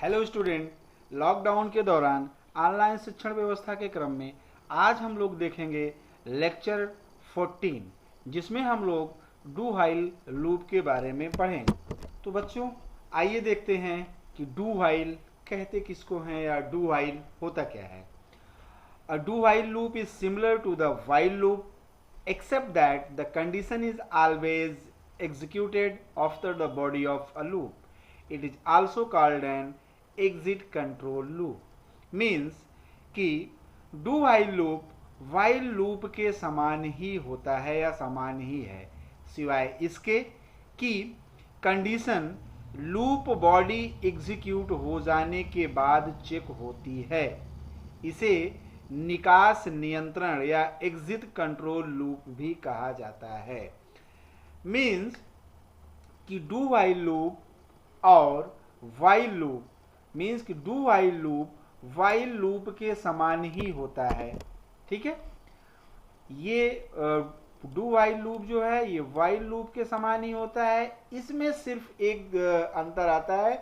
Hello student, lockdown के दौरान online शिक्षण व्यवस्था के क्रम में आज हम लोग देखेंगे लेक्चर 14, जिसमें हम लोग डू व्हाइल लूप के बारे में पढ़ेंगे। तो बच्चों, आइए देखते हैं कि डू व्हाइल कहते किसको हैं या डू व्हाइल होता क्या है। A do while loop is similar to the while loop except that the condition is always executed after the body of a loop. It is also called an exit control loop. Means कि do while loop while loop के समान ही होता है या समान ही है, सिवाय इसके कि कंडीशन लूप बॉडी एग्जीक्यूट हो जाने के बाद चेक होती है। इसे निकास नियंत्रण या एग्जिट कंट्रोल लूप भी कहा जाता है। मीन्स कि डू व्हाइल लूप और व्हाइल लूप मीन्स कि do while loop while loop के समान ही होता है। ठीक है, ये डू व्हाइल लूप जो है ये व्हाइल लूप के समान ही होता है। इसमें सिर्फ एक अंतर आता है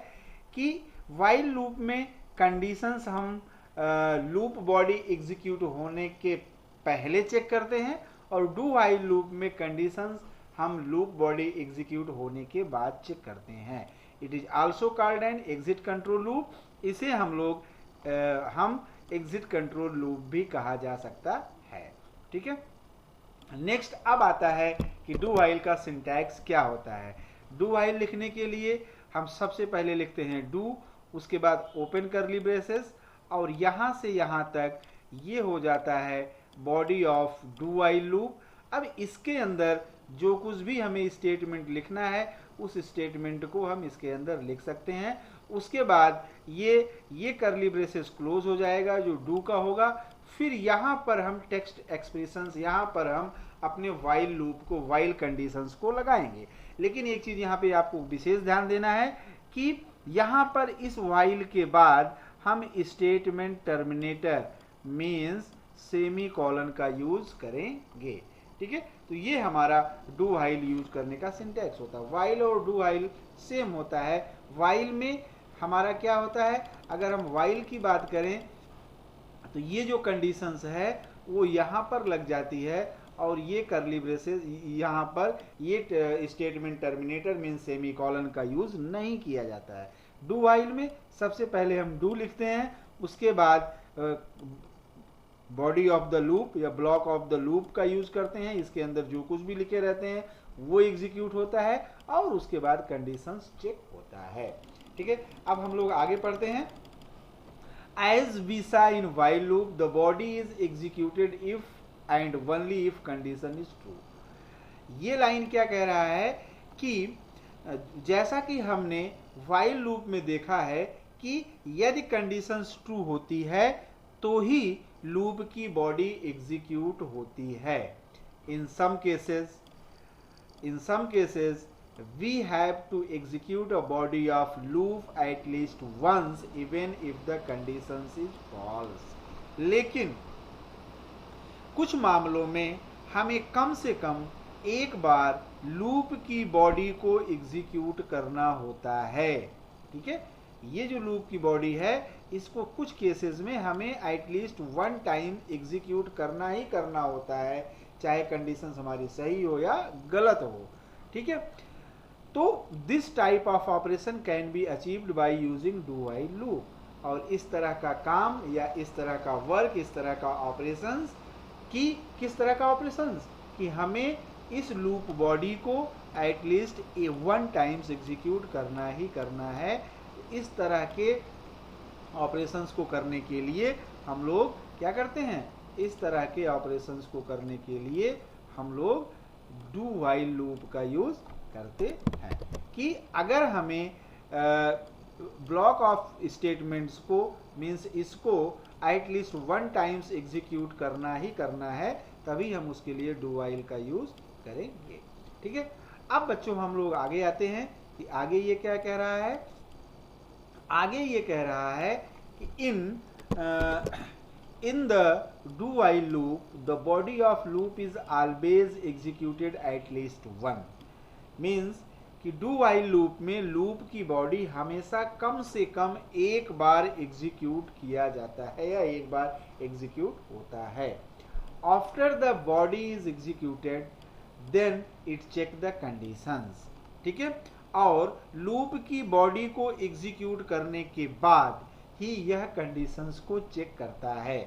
कि व्हाइल लूप में कंडीशंस हम लूप बॉडी एग्जीक्यूट होने के पहले चेक करते हैं और डू व्हाइल लूप में कंडीशंस हम लूप बॉडी एग्जीक्यूट होने के बाद चेक करते हैं। It is also called an exit control loop. इसे हम एग्जिट कंट्रोल लूप भी कहा जा सकता है। ठीक है, नेक्स्ट अब आता है कि डू व्हाइल का सिंटैक्स क्या होता है। डू व्हाइल लिखने के लिए हम सबसे पहले लिखते हैं डू, उसके बाद ओपन करली ब्रेसेस और यहां से यहां तक ये हो जाता है body of do while loop. अब इसके अंदर जो कुछ भी हमें स्टेटमेंट लिखना है उस स्टेटमेंट को हम इसके अंदर लिख सकते हैं। उसके बाद ये करली ब्रेसेस क्लोज हो जाएगा जो डू का होगा। फिर यहाँ पर हम टेक्स्ट एक्सप्रेशंस, यहाँ पर हम अपने व्हाइल लूप को, व्हाइल कंडीशंस को लगाएंगे। लेकिन एक चीज यहाँ पे आपको विशेष ध्यान देना है कि यहाँ पर इस व्हाइल के बाद हम statement terminator means semi colon का यूज करेंगे। ठीक है, तो ये हमारा डू व्हाइल यूज करने का सिंटैक्स होता है। व्हाइल और डू व्हाइल सेम होता है। व्हाइल में हमारा क्या होता है, अगर हम व्हाइल की बात करें तो ये जो कंडीशंस है वो यहाँ पर लग जाती है और ये करली ब्रेसेस यहाँ पर ये statement terminator means semi colon का यूज नहीं किया जाता है। डू व्हाइल में सबसे पहले हम डू लिखते हैं, उसके बाद बॉडी ऑफ द लूप या ब्लॉक ऑफ द लूप का यूज करते हैं। इसके अंदर जो कुछ भी लिखे रहते हैं वो एग्जीक्यूट होता है और उसके बाद कंडीशंस चेक होता है। ठीक है, अब हम लोग आगे पढ़ते हैं। As we saw in while loop the body is executed if and only if condition is true. ये लाइन क्या कह रहा है कि जैसा कि हमने व्हाइल लूप में देखा है कि यदि कंडीशंस ट्रू होती है तो ही लूप की बॉडी एग्जीक्यूट होती है। In some cases we have to execute a body of loop at least once even if the conditions is false। लेकिन कुछ मामलों में हमें कम से कम एक बार लूप की बॉडी को एग्जीक्यूट करना होता है। ठीक है, ये जो लूप की बॉडी है इसको कुछ केसेस में हमें एटलीस्ट वन टाइम एग्जीक्यूट करना ही करना होता है, चाहे कंडीशंस हमारी सही हो या गलत हो। ठीक है, तो this type of operation can be achieved by using do while loop. और इस तरह का काम या इस तरह का वर्क, इस तरह का ऑपरेशंस की किस तरह का ऑपरेशंस कि हमें इस लूप बॉडी को एटलीस्ट वन टाइम्स एग्जीक्यूट करना ही करना है। इस तरह के ऑपरेशंस को करने के लिए हम लोग क्या करते हैं, इस तरह के ऑपरेशंस को करने के लिए हम लोग डू व्हाइल लूप का यूज करते हैं। कि अगर हमें ब्लॉक ऑफ स्टेटमेंट्स को मीन्स इसको एटलीस्ट वन टाइम्स एग्जीक्यूट करना ही करना है तभी हम उसके लिए डू व्हाइल का यूज करेंगे। ठीक है, अब बच्चों हम लोग आगे आते हैं कि आगे ये क्या कह रहा है। आगे ये कह रहा है कि in the do while loop the body of loop is always executed at least one। Means कि डू वाइल लूप में लूप की बॉडी हमेशा कम से कम एक बार एग्जीक्यूट किया जाता है या एक बार एग्जीक्यूट होता है। After the body is executed then it check the conditions, ठीक है। और लूप की बॉडी को एग्जीक्यूट करने के बाद ही यह कंडीशंस को चेक करता है।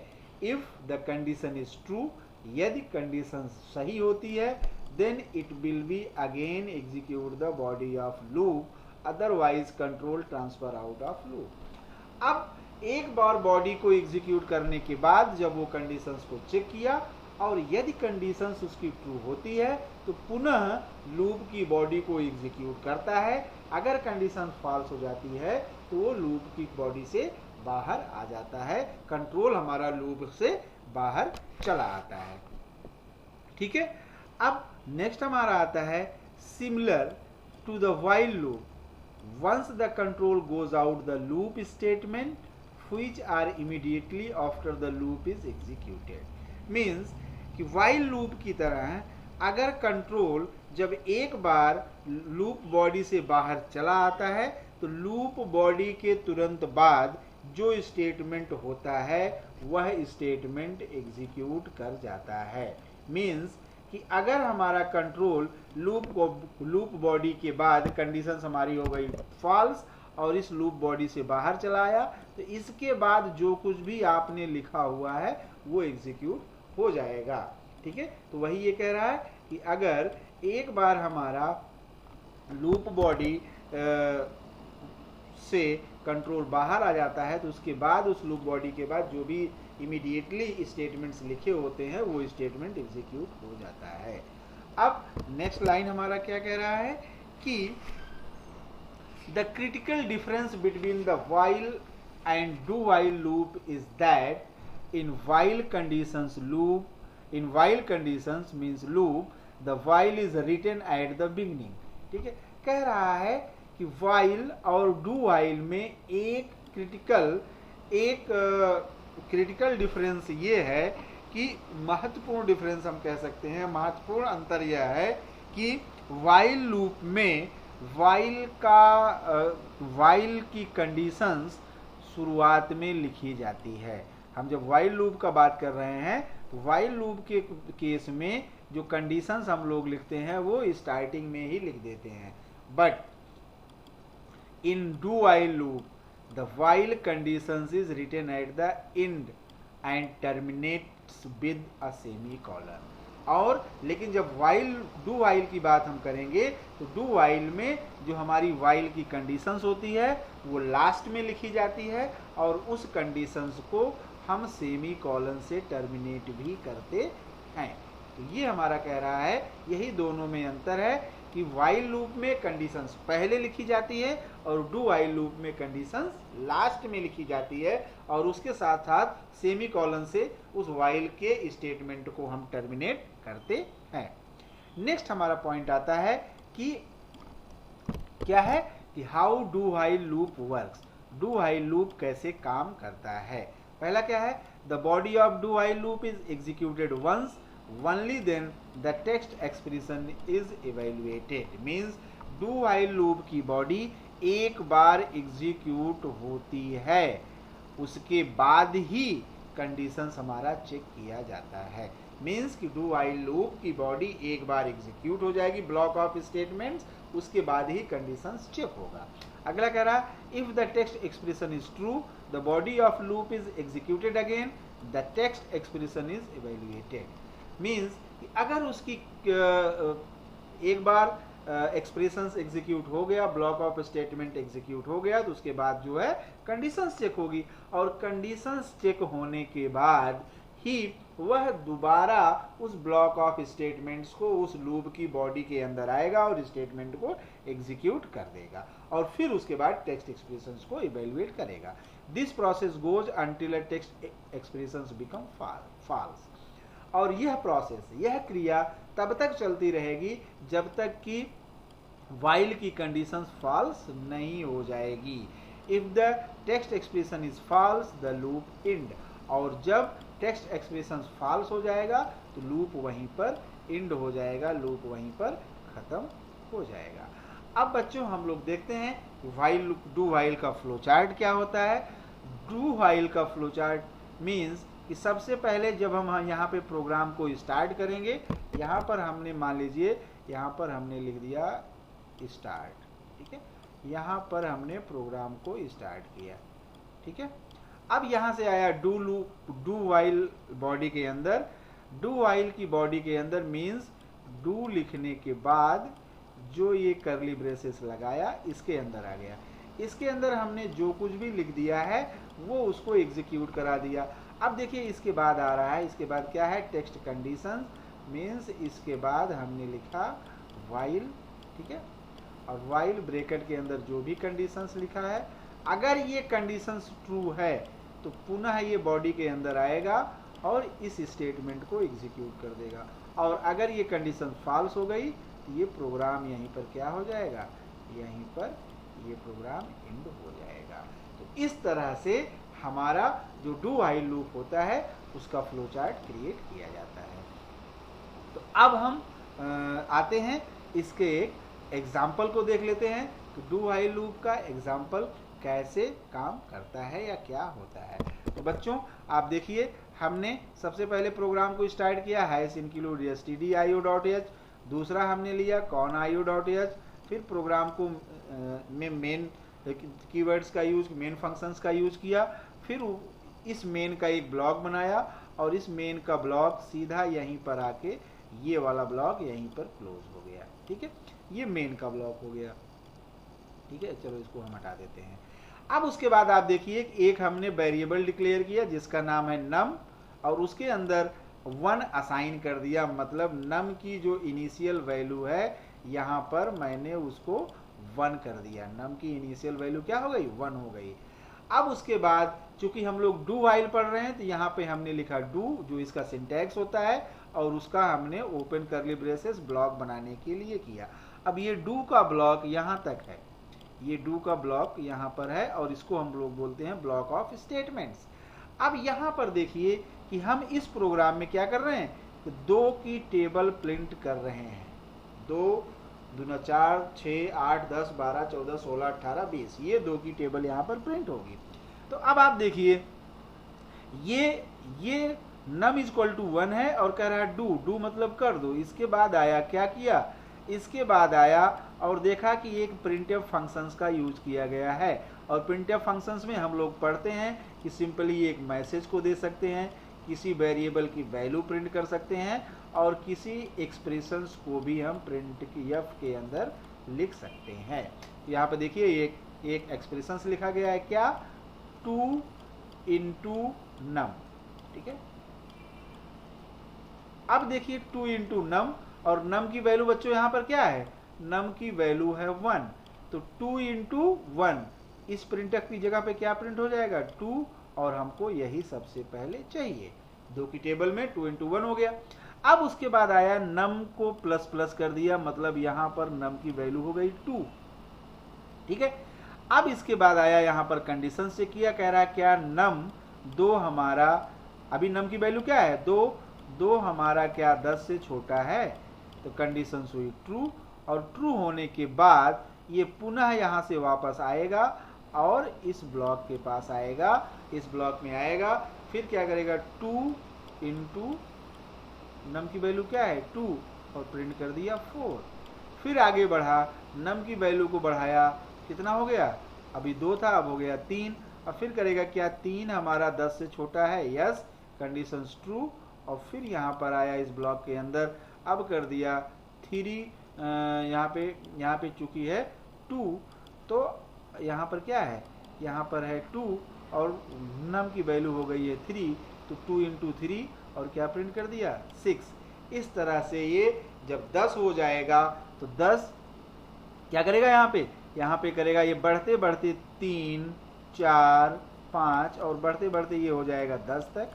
If the condition is true, यदि कंडीशन सही होती है, then it will be again execute the body of loop, otherwise control transfer out of loop। अब एक बार बॉडी को एग्जीक्यूट करने के बाद जब वो कंडीशंस को चेक किया और यदि कंडीशंस उसकी ट्रू होती है तो पुनः लूप की बॉडी को एग्जीक्यूट करता है। अगर कंडीशन फॉल्स हो जाती है तो वो लूप की बॉडी से बाहर आ जाता है, कंट्रोल हमारा लूप से बाहर चला आता है, ठीक है। अब नेक्स्ट हमारा आता है similar to the while loop. Once the control goes out the loop statement which are immediately after the loop is executed. Means कि व्हाइल लूप की तरह अगर कंट्रोल जब एक बार लूप बॉडी से बाहर चला आता है तो लूप बॉडी के तुरंत बाद जो स्टेटमेंट होता है वह स्टेटमेंट एग्जीक्यूट कर जाता है। मीन्स कि अगर हमारा कंट्रोल लूप बॉडी के बाद कंडीशन हमारी हो गई फॉल्स और इस लूप बॉडी से बाहर चलाया तो इसके बाद जो कुछ भी आपने लिखा हुआ है वो एग्जीक्यूट हो जाएगा, ठीक है। तो वही ये कह रहा है कि अगर एक बार हमारा लूप बॉडी से कंट्रोल बाहर आ जाता है तो उसके बाद उस लूप बॉडी के बाद जो भी इमीडिएटली स्टेटमेंट्स लिखे होते हैं वो स्टेटमेंट एग्जीक्यूट हो जाता है। अब नेक्स्ट लाइन हमारा क्या कह रहा है कि the critical difference between the while and do while loop is that in while conditions means loop the while is written at the beginning, ठीक है। कह रहा है कि व्हाइल और डू व्हाइल में एक क्रिटिकल डिफरेंस ये है कि महत्वपूर्ण डिफरेंस हम कह सकते हैं, महत्वपूर्ण अंतर यह है कि व्हाइल लूप में व्हाइल की कंडीशंस शुरुआत में लिखी जाती है। हम जब व्हाइल लूप का बात कर रहे हैं तो व्हाइल लूप के केस में जो कंडीशंस हम लोग लिखते हैं वो स्टार्टिंग में ही लिख देते हैं। But in do while loop the while conditions is written at the end and terminates with a semicolon। और लेकिन जब डू while की बात हम करेंगे तो डू while में जो हमारी while की कंडीशंस होती है वो लास्ट में लिखी जाती है और उस कंडीशंस को हम सेमीकोलन से टर्मिनेट भी करते हैं। तो ये हमारा कह रहा है यही दोनों में अंतर है कि व्हाइल लूप में कंडीशंस पहले लिखी जाती है और डू व्हाइल लूप में कंडीशंस लास्ट में लिखी जाती है और उसके साथ साथ सेमीकोलन से उस व्हाइल के स्टेटमेंट को हम टर्मिनेट करते हैं। नेक्स्ट हमारा पॉइंट आता है कि क्या है कि how do while loop works. Do while loop कैसे काम करता है। पहला क्या है, the body of do while loop is executed once only then the text expression is evaluated। means do while loop की बॉडी एक बार एग्जीक्यूट होती है उसके बाद ही कंडीशंस हमारा चेक किया जाता है। मीन्स कि डू व्हाइल लूप की बॉडी एक बार एग्जीक्यूट हो जाएगी ब्लॉक ऑफ स्टेटमेंट्स, उसके बाद ही कंडीशंस चेक होगा। अगला कह रहा if the text expression is true the body of loop is executed again the text expression is evaluated. Means अगर उसकी एक बार एक्सप्रेशंस एग्जीक्यूट हो गया, ब्लॉक ऑफ स्टेटमेंट एग्जीक्यूट हो गया तो उसके बाद जो है कंडीशंस चेक होगी और कंडीशंस चेक होने के बाद ही वह दोबारा उस ब्लॉक ऑफ स्टेटमेंट्स को उस लूप की बॉडी के अंदर आएगा और स्टेटमेंट को एग्जीक्यूट कर देगा और फिर उसके बाद टेक्स्ट एक्सप्रेशंस को इवैल्यूएट करेगा। This process goes until a text expressions become false. और यह प्रोसेस, यह क्रिया तब तक चलती रहेगी जब तक कि व्हाइल की कंडीशंस फॉल्स नहीं हो जाएगी। If the text expression is false the loop end. और जब टेक्स्ट एक्सप्रेशन फॉल्स हो जाएगा तो लूप वहीं पर एंड हो जाएगा, लूप वहीं पर खत्म हो जाएगा। अब बच्चों हम लोग देखते हैं व्हाइल डू व्हाइल का फ्लो चार्ट क्या होता है। डू व्हाइल का फ्लो चार्ट मीन्स कि सबसे पहले जब हम यहाँ पे प्रोग्राम को स्टार्ट करेंगे, यहाँ पर हमने मान लीजिए यहाँ पर हमने लिख दिया स्टार्ट, ठीक है, यहाँ पर हमने प्रोग्राम को स्टार्ट किया, ठीक है। अब यहाँ से आया डू व्हाइल बॉडी के अंदर, डू व्हाइल की बॉडी के अंदर मीन्स डू लिखने के बाद जो ये करली ब्रेसेस लगाया इसके अंदर आ गया, इसके अंदर हमने जो कुछ भी लिख दिया है वो उसको एग्जीक्यूट करा दिया। अब देखिए इसके बाद आ रहा है, इसके बाद क्या है, टेक्स्ट कंडीशन मीन्स इसके बाद हमने लिखा व्हाइल, ठीक है, और व्हाइल ब्रैकेट के अंदर जो भी कंडीशंस लिखा है, अगर ये कंडीशंस ट्रू है तो पुनः ये बॉडी के अंदर आएगा और इस स्टेटमेंट को एग्जीक्यूट कर देगा, और अगर ये कंडीशन फॉल्स हो गई तो ये प्रोग्राम यहीं पर क्या हो जाएगा, यहीं पर ये प्रोग्राम एंड हो जाएगा। तो इस तरह से हमारा जो डू व्हाइल लूप होता है उसका फ्लो चार्ट क्रिएट किया जाता है। तो अब हम आते हैं इसके एक एग्जाम्पल को देख लेते हैं कि डू व्हाइल लूप का एग्जाम्पल कैसे काम करता है या क्या होता है। तो बच्चों आप देखिए हमने सबसे पहले प्रोग्राम को स्टार्ट किया हैश इंक्लूड stdio.h, दूसरा हमने लिया conio.h, फिर प्रोग्राम को में मेन कीवर्ड्स का यूज, मेन फंक्शंस का यूज किया, फिर इस मेन का एक ब्लॉक बनाया और इस मेन का ब्लॉक सीधा यहीं पर आके ये वाला ब्लॉक यहीं पर क्लोज हो गया, ठीक है, ये मेन का ब्लॉक हो गया, ठीक है। चलो इसको हम हटा देते हैं। अब उसके बाद आप देखिए एक हमने वेरिएबल डिक्लेयर किया जिसका नाम है नम, और उसके अंदर 1 असाइन कर दिया, मतलब नम की जो इनिशियल वैल्यू है यहाँ पर मैंने उसको 1 कर दिया, नम की इनिशियल वैल्यू क्या हो गई, 1 हो गई। अब उसके बाद चूंकि हम लोग डू व्हाइल पढ़ रहे हैं तो यहाँ पे हमने लिखा डू, जो इसका सिंटैक्स होता है, और उसका हमने ओपन करली ब्रेसेस ब्लॉक बनाने के लिए किया। अब ये डू का ब्लॉक यहाँ तक है, ये डू का ब्लॉक यहाँ पर है और इसको हम लोग बोलते हैं ब्लॉक ऑफ स्टेटमेंट्स। अब यहाँ पर देखिए कि हम इस प्रोग्राम में क्या कर रहे हैं, तो 2 की टेबल प्रिंट कर रहे हैं, 2 दूना 4 6 8 10 12 14 16 18 20, ये 2 की टेबल यहाँ पर प्रिंट होगी। तो अब आप देखिए ये नम इक्वल टू 1 है और कह रहा है डू मतलब कर दो। इसके बाद आया क्या किया, इसके बाद आया और देखा कि एक प्रिंटफ फंक्शंस का यूज किया गया है, और प्रिंटफ फंक्शंस में हम लोग पढ़ते हैं कि सिंपली एक मैसेज को दे सकते हैं, किसी वेरिएबल की वैल्यू प्रिंट कर सकते हैं, और किसी एक्सप्रेशंस को भी हम प्रिंट एफ के अंदर लिख सकते हैं। यहाँ पे देखिए एक एक्सप्रेशंस लिखा गया है, क्या, 2 इंटू नम, ठीक है। अब देखिए 2 इंटू नम, और नम की वैल्यू बच्चों यहाँ पर क्या है, नम की वैल्यू है 1, तो 2 इंटू 1, इस प्रिंटफ की जगह पे क्या प्रिंट हो जाएगा, 2, और हमको यही सबसे पहले चाहिए, 2 की टेबल में 2 इंटू 1 हो गया। अब उसके बाद आया नम को प्लस प्लस कर दिया, मतलब यहाँ पर नम की वैल्यू हो गई 2, ठीक है। अब इसके बाद आया यहाँ पर कंडीशन से किया, कह रहा है क्या नम 2 हमारा, अभी नम की वैल्यू क्या है 2 हमारा क्या 10 से छोटा है, तो कंडीशन हुई ट्रू, और ट्रू होने के बाद ये पुनः यहाँ से वापस आएगा और इस ब्लॉक के पास आएगा, इस ब्लॉक में आएगा, फिर क्या करेगा 2 इंटू नम की वैल्यू क्या है 2, और प्रिंट कर दिया 4, फिर आगे बढ़ा, नम की वैल्यू को बढ़ाया, कितना हो गया, अभी 2 था अब हो गया 3, और फिर करेगा क्या 3 हमारा 10 से छोटा है, यस, कंडीशन ट्रू, और फिर यहाँ पर आया इस ब्लॉक के अंदर, अब कर दिया 3, यहाँ पे चूंकि है 2, तो यहाँ पर क्या है, यहाँ पर है 2 और नम की वैल्यू हो गई है 3, तो 2 इंटू 3 और क्या प्रिंट कर दिया 6। इस तरह से ये जब 10 हो जाएगा तो 10 क्या करेगा, यहाँ पे करेगा, ये बढ़ते बढ़ते 3 4 5 और बढ़ते बढ़ते ये हो जाएगा 10 तक,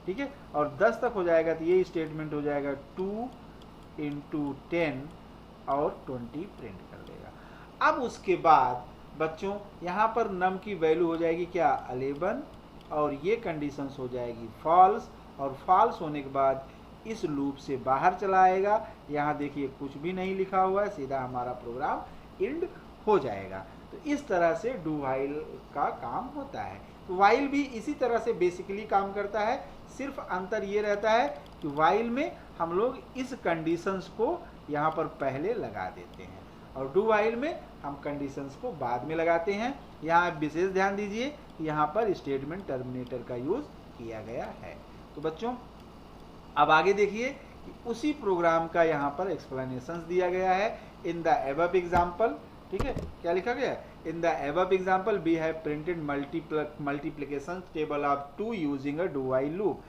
ठीक है, और 10 तक हो जाएगा तो ये स्टेटमेंट हो जाएगा 2 इंटू 10 और 20 प्रिंट कर देगा। अब उसके बाद बच्चों यहाँ पर नम की वैल्यू हो जाएगी क्या 11, और ये कंडीशंस हो जाएगी फॉल्स, और फॉल्स होने के बाद इस लूप से बाहर चला आएगा। यहाँ देखिए कुछ भी नहीं लिखा हुआ है, सीधा हमारा प्रोग्राम इंड हो जाएगा। तो इस तरह से डू व्हाइल का काम होता है। तो व्हाइल भी इसी तरह से बेसिकली काम करता है, सिर्फ अंतर ये रहता है कि व्हाइल में हम लोग इस कंडीशंस को यहाँ पर पहले लगा देते हैं और डू व्हाइल में हम कंडीशंस को बाद में लगाते हैं। यहाँ विशेष ध्यान दीजिए, यहाँ पर स्टेटमेंट टर्मिनेटर का यूज किया गया है। तो बच्चों अब आगे देखिए कि उसी प्रोग्राम का यहाँ पर एक्सप्लेनेशन दिया गया है। इन द एबव एग्जाम्पल, ठीक है, क्या लिखा गया है? In the above example we have printed multiplication table of 2 using a do while loop.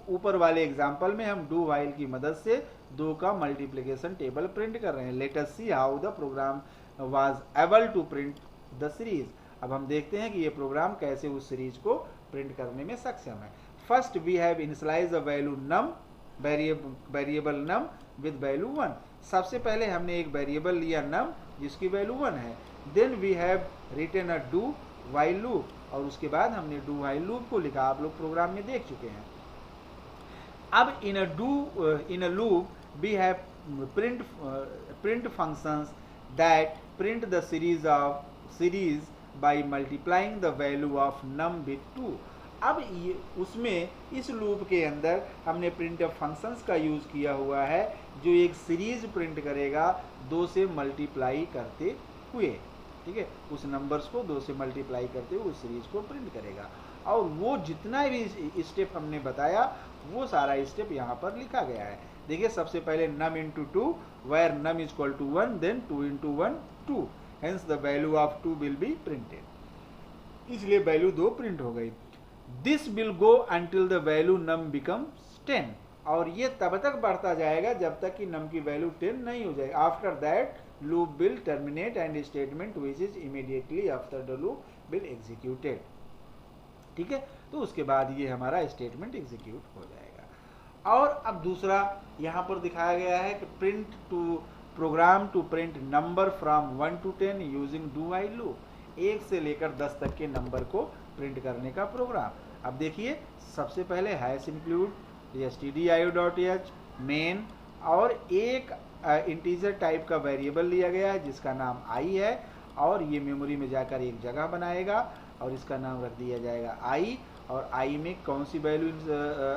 ऊपर वाले एग्जाम्पल में हम डू व्हाइल की मदद से 2 का मल्टीप्लिकेशन टेबल प्रिंट कर रहे हैं। Let us see how the program was able to print the series. अब हम देखते हैं कि ये प्रोग्राम कैसे उस सीरीज को प्रिंट करने में सक्षम है। First we have initialize a value num, variable num with value 1। सबसे पहले हमने एक वेरिएबल लिया नम जिसकी वैल्यू 1 है। Then we have written a do while loop, और उसके बाद हमने डू व्हाइल लूप को लिखा। आप लोग प्रोग्राम में देख चुके हैं। अब in a loop we have print functions that print the series by multiplying the value of num with 2। अब ये उसमें इस लूप के अंदर हमने प्रिंटफ फंक्शंस का यूज किया हुआ है जो एक सीरीज प्रिंट करेगा 2 से मल्टीप्लाई करते हुए, ठीक है, उस नंबर्स को 2 से मल्टीप्लाई करते हुए उस सीरीज को प्रिंट करेगा। और वो जितना भी स्टेप हमने बताया वो सारा स्टेप यहाँ पर लिखा गया है। देखिए सबसे पहले num into 2 where num is equal to 1, then 2 into 1 2, hence the value of 2 will be printed. इसलिए वैल्यू 2 प्रिंट हो गई। This will go until the value num becomes 10, और ये तब तक बढ़ता जाएगा जब तक कि नम की वैल्यू 10 नहीं हो जाएगी। After that loop will terminate and statement which is immediately after the loop will executed, ठीक है। तो उसके बाद ये हमारा स्टेटमेंट एग्जीक्यूट हो जाएगा। और अब दूसरा यहाँ पर दिखाया गया है कि program to print number from 1 to 10 using do while loop. 1 से लेकर 10 तक के नंबर को प्रिंट करने का प्रोग्राम। अब देखिए सबसे पहले हैश इंक्लूड stdio.h मेन, और एक इंटीजर टाइप का वेरिएबल लिया गया है जिसका नाम i है, और ये मेमोरी में जाकर एक जगह बनाएगा और इसका नाम रख दिया जाएगा i, और i में कौन सी वैल्यू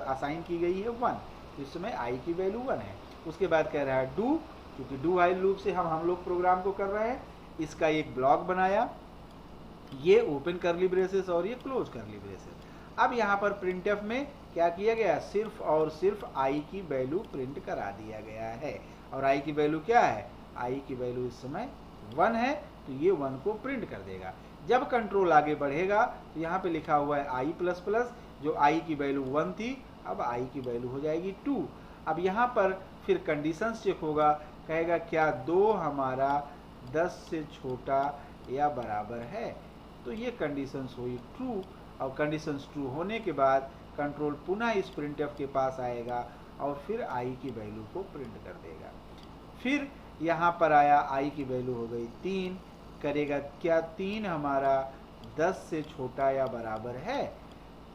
असाइन की गई है 1, इस समय i की वैल्यू 1 है। उसके बाद कह रहा है डू, क्योंकि डू व्हाइल लूप से हम लोग प्रोग्राम को कर रहे हैं, इसका एक ब्लॉक बनाया, ये ओपन करली ब्रेसेस और ये क्लोज करली ब्रेसेस। अब यहाँ पर प्रिंटफ में क्या किया गया, सिर्फ और सिर्फ i की वैल्यू प्रिंट करा दिया गया है। और i की वैल्यू क्या है, i की वैल्यू इस समय 1 है, तो ये 1 को प्रिंट कर देगा। जब कंट्रोल आगे बढ़ेगा तो यहाँ पे लिखा हुआ है i++, जो i की वैल्यू 1 थी, अब i की वैल्यू हो जाएगी 2। अब यहाँ पर फिर कंडीशन चेक होगा, कहेगा क्या 2 हमारा 10 से छोटा या बराबर है, तो ये कंडीशंस हुई ट्रू, और कंडीशंस ट्रू होने के बाद कंट्रोल पुनः इस प्रिंटफ के पास आएगा और फिर i की वैल्यू को प्रिंट कर देगा। फिर यहाँ पर आया i की वैल्यू हो गई 3, करेगा क्या 3 हमारा 10 से छोटा या बराबर है,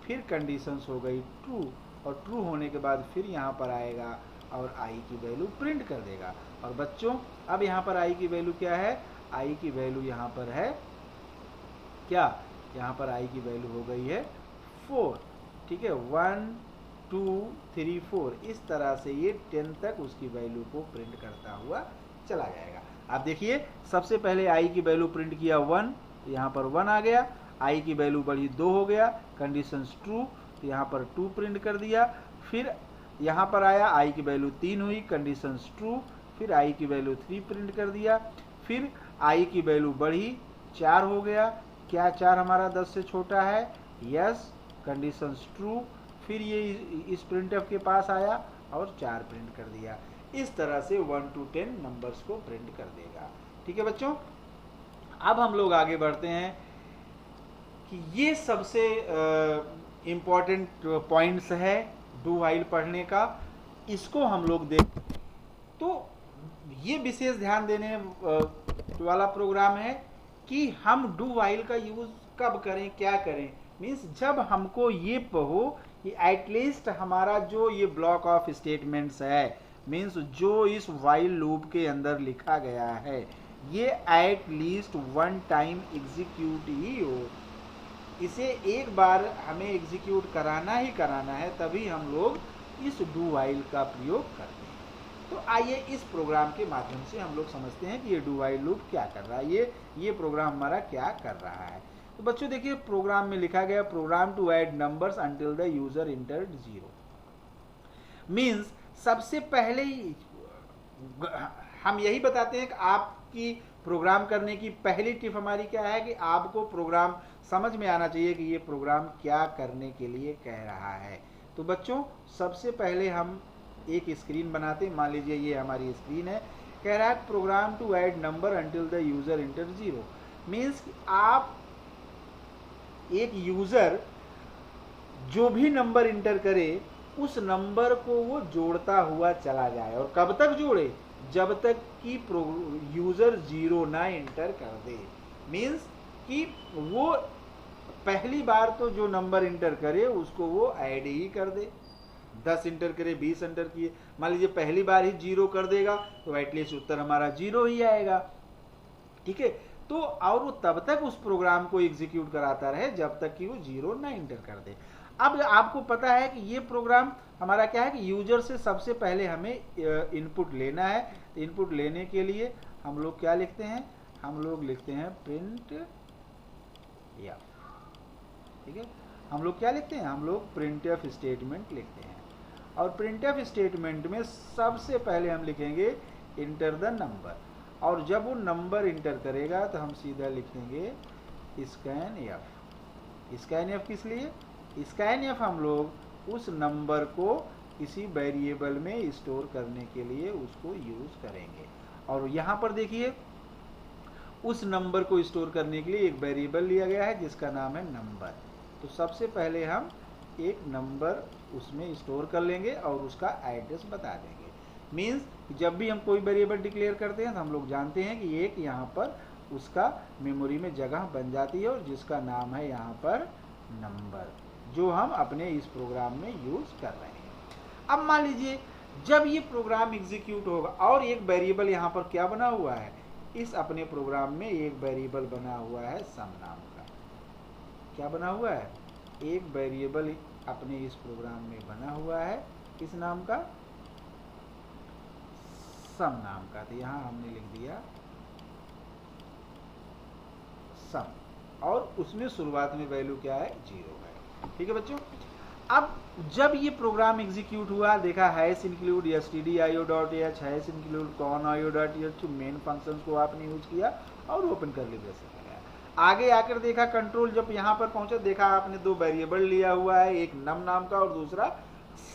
फिर कंडीशंस हो गई ट्रू, और ट्रू होने के बाद फिर यहाँ पर आएगा और i की वैल्यू प्रिंट कर देगा। और बच्चों अब यहाँ पर i की वैल्यू क्या है, i की वैल्यू यहाँ पर है क्या, यहाँ पर i की वैल्यू हो गई है 4, ठीक है, 1 2 3 4, इस तरह से ये 10 तक उसकी वैल्यू को प्रिंट करता हुआ चला जाएगा। अब देखिए सबसे पहले i की वैल्यू प्रिंट किया 1, यहाँ पर 1 आ गया, i की वैल्यू बढ़ी 2 हो गया, कंडीशंस ट्रू, तो यहाँ पर 2 प्रिंट कर दिया। फिर यहाँ पर आया i की वैल्यू 3 हुई, कंडीशंस ट्रू, फिर i की वैल्यू 3 प्रिंट कर दिया। फिर i की वैल्यू बढ़ी 4 हो गया, क्या 4 हमारा 10 से छोटा है, यस, कंडीशंस ट्रू, फिर ये इस प्रिंटफ के पास आया और 4 प्रिंट कर दिया। इस तरह से 1 to 10 नंबर्स को प्रिंट कर देगा। ठीक है बच्चों, अब हम लोग आगे बढ़ते हैं कि ये सबसे इम्पोर्टेंट पॉइंट्स है डू व्हाइल पढ़ने का, इसको हम लोग देख, तो ये विशेष ध्यान देने वाला प्रोग्राम है कि हम डू व्हाइल का यूज कब करें, क्या करें। मीन्स जब हमको ये हो कि एटलीस्ट हमारा जो ये ब्लॉक ऑफ स्टेटमेंट्स है, मीन्स जो इस व्हाइल लूप के अंदर लिखा गया है, ये at least one time execute ही हो, इसे एक बार हमें एग्जीक्यूट कराना ही कराना है, तभी हम लोग इस डू व्हाइल का प्रयोग करते हैं। तो आइए इस प्रोग्राम के माध्यम से हम लोग समझते हैं कि ये डू व्हाइल लूप क्या कर रहा है, ये प्रोग्राम हमारा क्या कर रहा है। तो बच्चों देखिए प्रोग्राम में लिखा गया program to add numbers until the user entered 0। Means सबसे पहले ही हम यही बताते हैं कि आपकी प्रोग्राम करने की पहली टिप हमारी क्या है कि आपको प्रोग्राम समझ में आना चाहिए कि ये प्रोग्राम क्या करने के लिए कह रहा है। तो बच्चों सबसे पहले हम एक स्क्रीन बनाते हैं, मान लीजिए ये हमारी स्क्रीन है, कह रहा है program to add number until the user enter 0। Means आप एक यूजर जो भी नंबर इंटर करे उस नंबर को वो जोड़ता हुआ चला जाए, और कब तक जोड़े, जब तक कि यूजर 0 ना इंटर कर दे। मीन्स कि वो पहली बार तो जो नंबर इंटर करे उसको वो ऐड ही कर दे, 10 इंटर करे, 20 इंटर किए, मान लीजिए पहली बार ही 0 कर देगा तो एटलीस्ट उत्तर हमारा 0 ही आएगा। ठीक है, तो और वो तब तक उस प्रोग्राम को एग्जीक्यूट कराता रहे जब तक कि वो 0 ना इंटर कर दे। अब आपको पता है कि ये प्रोग्राम हमारा क्या है कि यूजर से सबसे पहले हमें इनपुट लेना है। इनपुट लेने के लिए हम लोग क्या लिखते हैं, हम लोग लिखते हैं प्रिंट या, ठीक है, हम लोग क्या लिखते हैं, हम लोग प्रिंटफ स्टेटमेंट लिखते हैं। और प्रिंटफ स्टेटमेंट में सबसे पहले हम लिखेंगे इंटर द नंबर, और जब वो नंबर इंटर करेगा तो हम सीधा लिखेंगे स्कैन एफ। स्कैन एफ किस लिए, स्कैन एफ हम लोग उस नंबर को किसी वेरिएबल में स्टोर करने के लिए उसको यूज करेंगे। और यहाँ पर देखिए उस नंबर को स्टोर करने के लिए एक वेरिएबल लिया गया है जिसका नाम है नंबर। तो सबसे पहले हम एक नंबर उसमें स्टोर कर लेंगे और उसका एड्रेस बता देंगे। मीन्स जब भी हम कोई वेरिएबल डिक्लेयर करते हैं तो हम लोग जानते हैं कि एक यहाँ पर उसका मेमोरी में जगह बन जाती है और जिसका नाम है यहाँ पर नंबर, जो हम अपने इस प्रोग्राम में यूज कर रहे हैं। अब मान लीजिए जब ये प्रोग्राम एग्जीक्यूट होगा और एक वेरिएबल यहाँ पर क्या बना हुआ है, इस अपने प्रोग्राम में एक वेरिएबल बना हुआ है सम नाम का। क्या बना हुआ है, एक वेरिएबल अपने इस प्रोग्राम में बना हुआ है किस नाम का, सम नाम का। तो यहाँ हमने लिख दिया सम, और उसमें शुरुआत में वैल्यू क्या है, 0 है। ठीक है बच्चों, अब जब ये प्रोग्राम एग्जीक्यूट हुआ, देखा hash include stdio.h, hash include conio.h, main functions को आपने यूज किया और ओपन कर ली जैसे लगाया। आगे आकर देखा कंट्रोल जब यहाँ पर पहुंचा, देखा आपने दो वेरिएबल लिया हुआ है, एक नम नाम का और दूसरा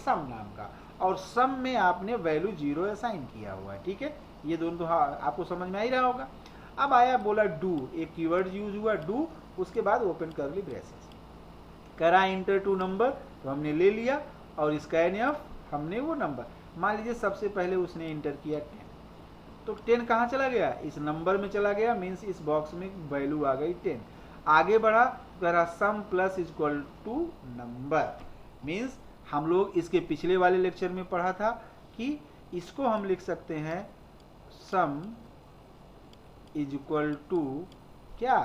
सम नाम का, और सम में आपने वैल्यू 0 असाइन किया हुआ है। ठीक है, ये दोनों तो आपको समझ में आ ही रहा होगा। अब आया बोला डू, एक कीवर्ड यूज हुआ डू, उसके बाद ओपन कर ली ब्रेसेस, करा इंटर टू नंबर, तो हमने ले लिया, और स्कैन एफ हमने वो नंबर, मान लीजिए सबसे पहले उसने इंटर किया 10, तो 10 कहाँ चला गया, इस नंबर में चला गया, मीन्स इस बॉक्स में वैल्यू आ गई 10। आगे बढ़ा, करा sum plus equal to number, means हम लोग इसके पिछले वाले लेक्चर में पढ़ा था कि इसको हम लिख सकते हैं सम इज इक्वल टू क्या,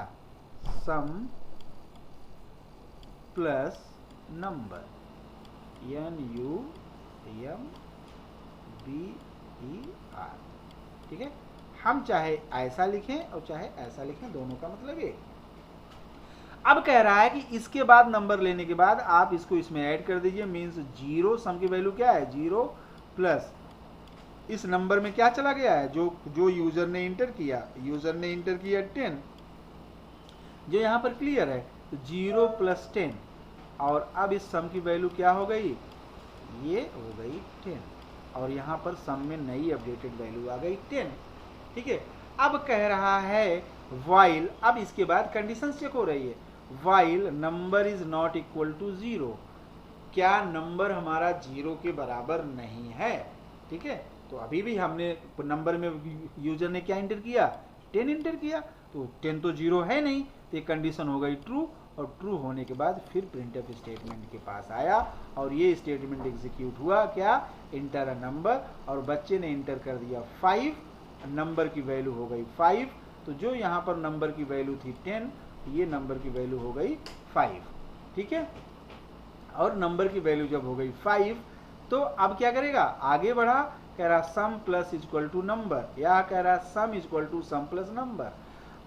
सम प्लस नंबर, NUMBER। ठीक है, हम चाहे ऐसा लिखें और चाहे ऐसा लिखें, दोनों का मतलब एक। अब कह रहा है कि इसके बाद नंबर लेने के बाद आप इसको इसमें ऐड कर दीजिए, मीन्स 0, सम की वैल्यू क्या है 0 प्लस इस नंबर में क्या चला गया है, जो यूजर ने इंटर किया, यूजर ने इंटर किया 10, जो यहाँ पर क्लियर है, तो 0 प्लस 10, और अब इस सम की वैल्यू क्या हो गई, ये हो गई 10, और यहाँ पर सम में नई अपडेटेड वैल्यू आ गई 10। ठीक है, अब कह रहा है वाइल, अब इसके बाद कंडीशन चेक हो रही है, while number is not equal to 0, क्या नंबर हमारा 0 के बराबर नहीं है। ठीक है, तो अभी भी हमने नंबर में यूजर ने क्या इंटर किया, 10 इंटर किया, तो 10 तो 0 है नहीं, तो ये कंडीशन हो गई ट्रू, और ट्रू होने के बाद फिर प्रिंटफ स्टेटमेंट के पास आया, और ये स्टेटमेंट एग्जीक्यूट हुआ क्या, इंटर अ नंबर, और बच्चे ने इंटर कर दिया 5, नंबर की वैल्यू हो गई 5, तो जो यहाँ पर नंबर की वैल्यू थी 10, ये नंबर की वैल्यू हो गई 5, ठीक है। और नंबर की वैल्यू जब हो गई 5, तो अब क्या करेगा, आगे बढ़ा, कह रहा sum plus equal to number, या कह रहा sum equal to sum plus number.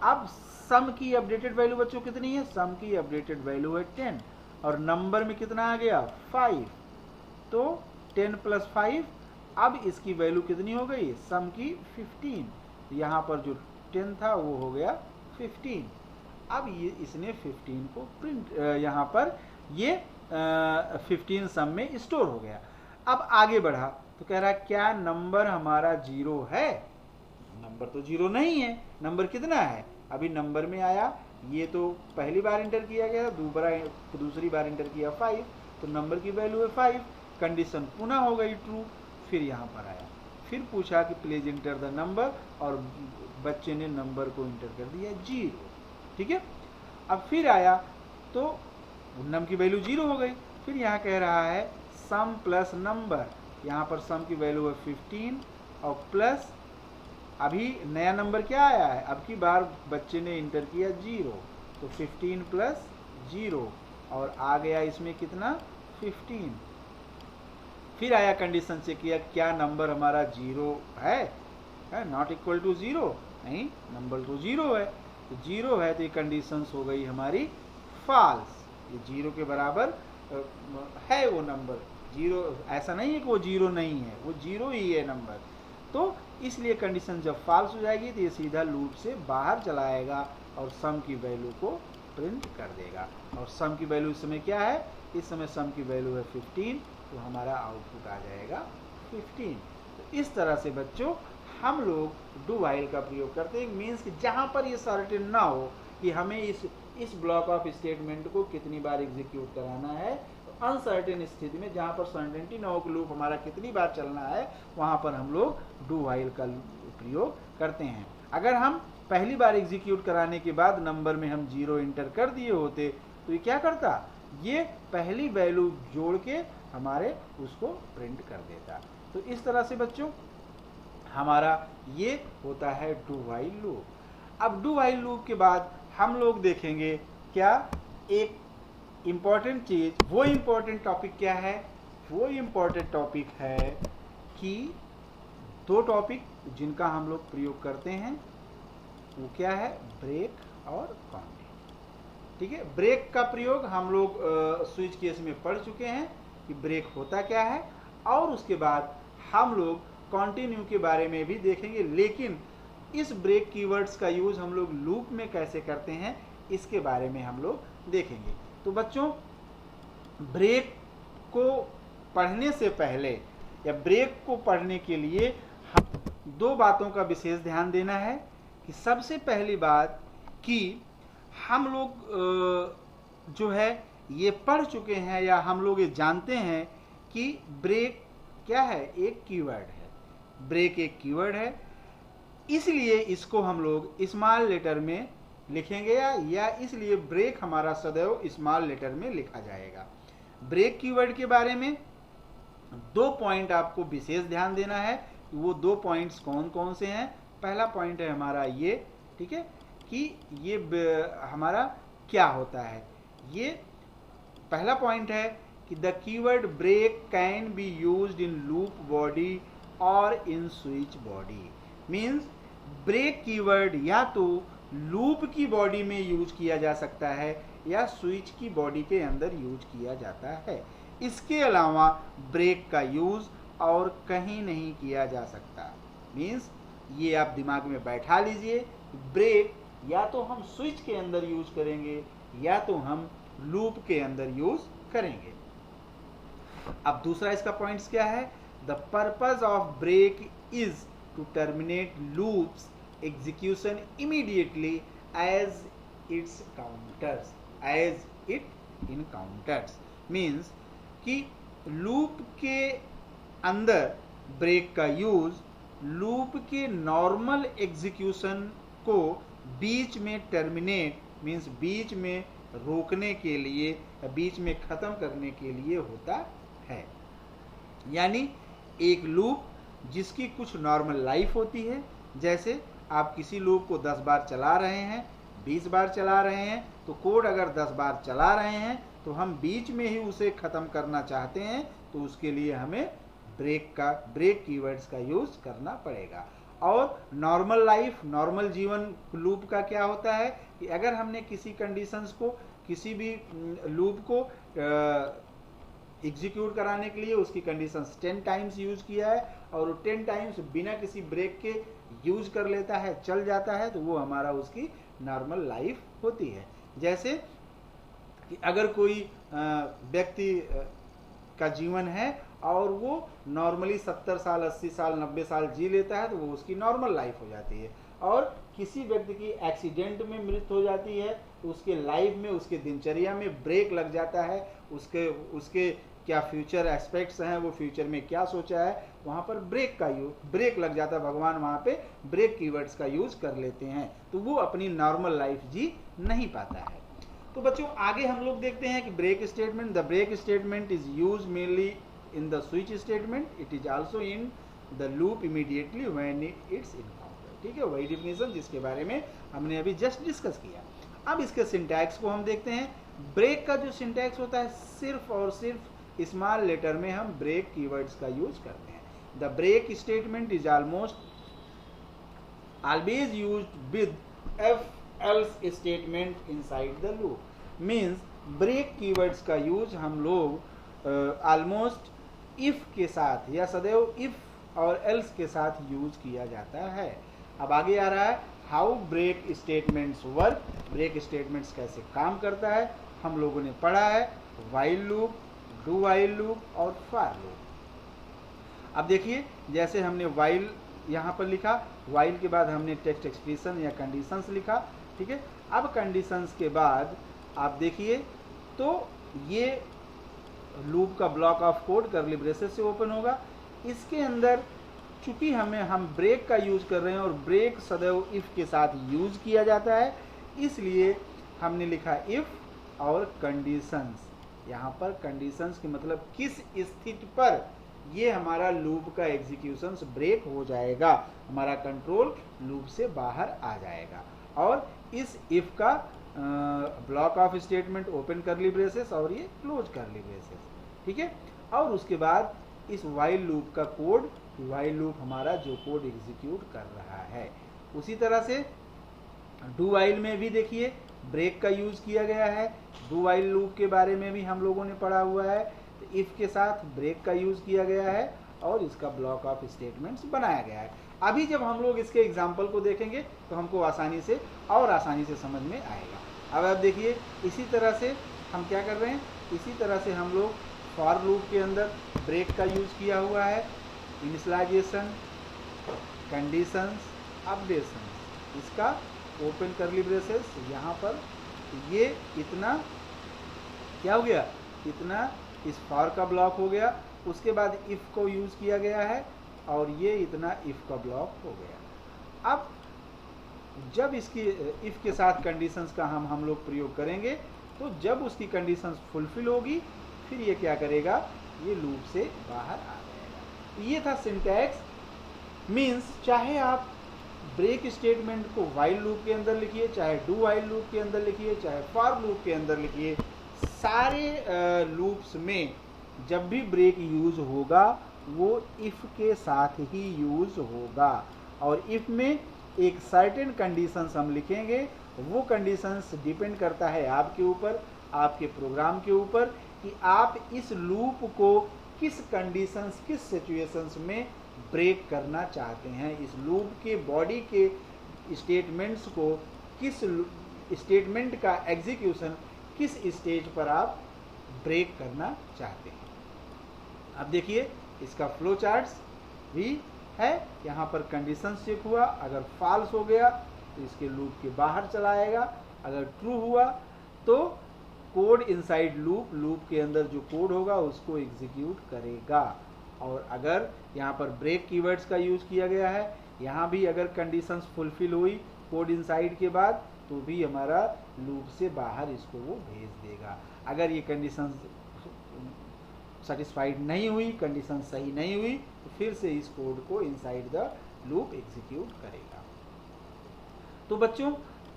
अब सम की अपडेटेड वैल्यू बच्चों कितनी है, सम की अपडेटेड वैल्यू है 10, और नंबर में कितना आ गया 5, तो 10 प्लस 5, अब इसकी वैल्यू कितनी हो गई, सम की 15, यहाँ पर जो 10 था वो हो गया 15। अब ये इसने 15 को प्रिंट, यहाँ पर ये 15 सम में स्टोर हो गया। अब आगे बढ़ा तो कह रहा क्या नंबर हमारा 0 है, नंबर तो 0 नहीं है, नंबर कितना है, अभी नंबर में आया, ये तो पहली बार इंटर किया गया, दूसरी बार इंटर किया 5, तो नंबर की वैल्यू है 5, कंडीशन पुनः हो गई ट्रू। फिर यहाँ पर आया, फिर पूछा कि प्लीज इंटर द नंबर, और बच्चे ने नंबर को इंटर कर दिया 0, ठीक है। अब फिर आया तो नम की वैल्यू 0 हो गई, फिर यहाँ कह रहा है सम प्लस नंबर, यहाँ पर सम की वैल्यू है 15 और प्लस अभी नया नंबर क्या आया है, अब की बार बच्चे ने इंटर किया 0, तो 15 प्लस 0 और आ गया इसमें कितना 15। फिर आया कंडीशन से किया क्या नंबर हमारा 0 है, नॉट इक्वल टू 0, नहीं नंबर तो 0 है, तो 0 है तो ये कंडीशंस हो गई हमारी फॉल्स, ये 0 के बराबर है वो नंबर, 0 ऐसा नहीं है कि वो 0 नहीं है, वो 0 ही है नंबर, तो इसलिए कंडीशन जब फॉल्स हो जाएगी तो ये सीधा लूप से बाहर चला आएगा और सम की वैल्यू को प्रिंट कर देगा। और सम की वैल्यू इस समय क्या है, इस समय सम की वैल्यू है 15, तो हमारा आउटपुट आ जाएगा 15। तो इस तरह से बच्चों हम लोग डू व्हाइल का प्रयोग करते हैं, मीन्स कि जहाँ पर ये सर्टेन ना हो कि हमें इस ब्लॉक ऑफ स्टेटमेंट को कितनी बार एग्जीक्यूट कराना है, तो अनसर्टेन स्थिति में जहाँ पर सर्टेनिटी ना हो कि लूप हमारा कितनी बार चलना है, वहाँ पर हम लोग डू व्हाइल का प्रयोग करते हैं। अगर हम पहली बार एग्जीक्यूट कराने के बाद नंबर में हम 0 इंटर कर दिए होते तो ये क्या करता, ये पहली वैल्यू जोड़ के हमारे उसको प्रिंट कर देता। तो इस तरह से बच्चों हमारा ये होता है डू व्हाइल लूप। अब डू व्हाइल लूप के बाद हम लोग देखेंगे क्या एक इम्पॉर्टेंट चीज, वो इम्पॉर्टेंट टॉपिक क्या है, वो इम्पॉर्टेंट टॉपिक है कि दो टॉपिक जिनका हम लोग प्रयोग करते हैं वो क्या है, ब्रेक और काउंटिंग, ठीक है। ब्रेक का प्रयोग हम लोग स्विच केस में पढ़ चुके हैं कि ब्रेक होता क्या है, और उसके बाद हम लोग कंटिन्यू के बारे में भी देखेंगे, लेकिन इस ब्रेक कीवर्ड्स का यूज हम लोग लूप में कैसे करते हैं इसके बारे में हम लोग देखेंगे। तो बच्चों ब्रेक को पढ़ने से पहले या ब्रेक को पढ़ने के लिए हम दो बातों का विशेष ध्यान देना है कि सबसे पहली बात कि हम लोग जो है ये पढ़ चुके हैं या हम लोग ये जानते हैं कि ब्रेक क्या है, एक कीवर्ड है, ब्रेक एक कीवर्ड है, इसलिए इसको हम लोग स्मॉल लेटर में लिखेंगे या इसलिए ब्रेक हमारा सदैव स्मॉल लेटर में लिखा जाएगा। ब्रेक कीवर्ड के बारे में दो पॉइंट आपको विशेष ध्यान देना है, वो दो पॉइंट्स कौन कौन से हैं। पहला पॉइंट है हमारा ये, ठीक है, कि ये हमारा क्या होता है। ये पहला पॉइंट है कि the keyword break can be used in loop body और in switch body. Means break keyword या तो लूप की बॉडी में यूज किया जा सकता है या स्विच की बॉडी के अंदर यूज किया जाता है। इसके अलावा ब्रेक का यूज और कहीं नहीं किया जा सकता। मीन्स ये आप दिमाग में बैठा लीजिए, ब्रेक या तो हम स्विच के अंदर यूज करेंगे या तो हम लूप के अंदर यूज करेंगे। अब दूसरा इसका पॉइंट्स क्या है, the purpose of break is to terminate loops execution immediately as it's counters, as it encounters. Means कि लूप के अंदर ब्रेक का यूज लूप के नॉर्मल एग्जीक्यूशन को बीच में टर्मिनेट मीन्स बीच में रोकने के लिए, बीच में खत्म करने के लिए होता है। यानी एक लूप जिसकी कुछ नॉर्मल लाइफ होती है, जैसे आप किसी लूप को 10 बार चला रहे हैं, 20 बार चला रहे हैं, तो कोड अगर 10 बार चला रहे हैं तो हम बीच में ही उसे ख़त्म करना चाहते हैं, तो उसके लिए हमें ब्रेक कीवर्ड्स का यूज़ करना पड़ेगा। और नॉर्मल लाइफ, नॉर्मल जीवन लूप का क्या होता है कि अगर हमने किसी कंडीशंस को, किसी भी लूप को एग्जीक्यूट कराने के लिए उसकी कंडीशंस 10 टाइम्स यूज किया है और 10 टाइम्स बिना किसी ब्रेक के यूज कर लेता है, चल जाता है, तो वो हमारा उसकी नॉर्मल लाइफ होती है। जैसे कि अगर कोई व्यक्ति का जीवन है और वो नॉर्मली 70 साल, 80 साल, 90 साल जी लेता है, तो वो उसकी नॉर्मल लाइफ हो जाती है। और किसी व्यक्ति की एक्सीडेंट में मृत्यु हो जाती है तो उसके लाइफ में, उसके दिनचर्या में ब्रेक लग जाता है। उसके क्या फ्यूचर एस्पेक्ट्स हैं, वो फ्यूचर में क्या सोचा है, वहाँ पर ब्रेक लग जाता है। भगवान वहाँ पे ब्रेक कीवर्ड्स का यूज कर लेते हैं, तो वो अपनी नॉर्मल लाइफ जी नहीं पाता है। तो बच्चों आगे हम लोग देखते हैं कि break statement, the break statement is use mainly in the switch statement, it is also in the loop immediately when it's encounter. ठीक है, वही डिफिनेशन जिसके बारे में हमने अभी जस्ट डिस्कस किया। अब इसके सिंटैक्स को हम देखते हैं। ब्रेक का जो सिंटैक्स होता है, सिर्फ और सिर्फ स्मॉल लेटर में हम ब्रेक कीवर्ड्स का यूज करते हैं। The break statement is almost always used with if else statement inside the loop. Means break keywords का यूज हम लोग ऑलमोस्ट इफ के साथ या सदैव इफ और एल्स के साथ यूज किया जाता है। अब आगे आ रहा है how break statements work. Break statements कैसे काम करता है हम लोगों ने पढ़ा है, while loop, do while loop और फॉर लूप। अब देखिए, जैसे हमने व्हाइल यहाँ पर लिखा, व्हाइल के बाद हमने टेक्स्ट एक्सप्रेशन या कंडीशंस लिखा। ठीक है, अब कंडीशंस के बाद आप देखिए तो ये लूप का block of code curly braces से ओपन होगा। इसके अंदर चूंकि हम ब्रेक का यूज कर रहे हैं और ब्रेक सदैव इफ के साथ यूज किया जाता है, इसलिए हमने लिखा इफ और कंडीशंस। यहाँ पर कंडीशंस के मतलब किस स्थिति पर ये हमारा लूप का एग्जीक्यूशन ब्रेक हो जाएगा, हमारा कंट्रोल लूप से बाहर आ जाएगा। और इस इफ का block of statement open curly braces और ये क्लोज कर्ली ब्रेसेस। ठीक है, और उसके बाद इस व्हाइल लूप का कोड, व्हाइल लूप हमारा जो कोड एग्जीक्यूट कर रहा है। उसी तरह से डू व्हाइल में भी देखिए ब्रेक का यूज किया गया है। डू व्हाइल लूप के बारे में भी हम लोगों ने पढ़ा हुआ है। तो इफ के साथ ब्रेक का यूज किया गया है और इसका ब्लॉक ऑफ स्टेटमेंट्स बनाया गया है। अभी जब हम लोग इसके एग्जाम्पल को देखेंगे तो हमको आसानी से समझ में आएगा। अब आप देखिए, इसी तरह से हम क्या कर रहे हैं, इसी तरह से हम लोग फॉर लूप के अंदर ब्रेक का यूज किया हुआ है। इनिशियलाइजेशन, कंडीशंस, अपडेशन, इसका ओपन कर्ली ब्रेसेस, यहाँ पर ये इतना क्या हो गया, इतना इस फॉर का ब्लॉक हो गया। उसके बाद इफ को यूज किया गया है और ये इतना इफ का ब्लॉक हो गया। अब जब इसकी इफ के साथ कंडीशंस का हम लोग प्रयोग करेंगे, तो जब उसकी कंडीशंस फुलफिल होगी फिर ये क्या करेगा, ये लूप से बाहर आ जाएगा। ये था सिंटैक्स। मीन्स चाहे आप ब्रेक स्टेटमेंट को व्हाइल लूप के अंदर लिखिए, चाहे डू व्हाइल लूप के अंदर लिखिए, चाहे फॉर लूप के अंदर लिखिए, सारे लूप्स में जब भी ब्रेक यूज होगा वो इफ के साथ ही यूज होगा। और इफ में एक सर्टेन कंडीशंस हम लिखेंगे, वो कंडीशंस डिपेंड करता है आपके ऊपर, आपके प्रोग्राम के ऊपर, कि आप इस लूप को किस कंडीशंस, किस सिचुएशंस में ब्रेक करना चाहते हैं। इस लूप के बॉडी के स्टेटमेंट्स को, किस स्टेटमेंट का एग्जीक्यूशन किस स्टेज पर आप ब्रेक करना चाहते हैं। अब देखिए इसका फ्लो चार्ट्स भी है। यहाँ पर कंडीशन चेक हुआ, अगर फॉल्स हो गया तो इसके लूप के बाहर चला आएगा, अगर ट्रू हुआ तो कोड इनसाइड लूप, लूप के अंदर जो कोड होगा उसको एग्जीक्यूट करेगा। और अगर यहाँ पर ब्रेक कीवर्ड्स का यूज किया गया है, यहाँ भी अगर कंडीशंस फुलफिल हुई कोड इनसाइड के बाद, तो भी हमारा लूप से बाहर इसको वो भेज देगा। अगर ये कंडीशंस सेटिस्फाइड नहीं हुई, कंडीशन सही नहीं हुई, तो फिर से इस कोड को इनसाइड द लूप एग्जीक्यूट करेगा। तो बच्चों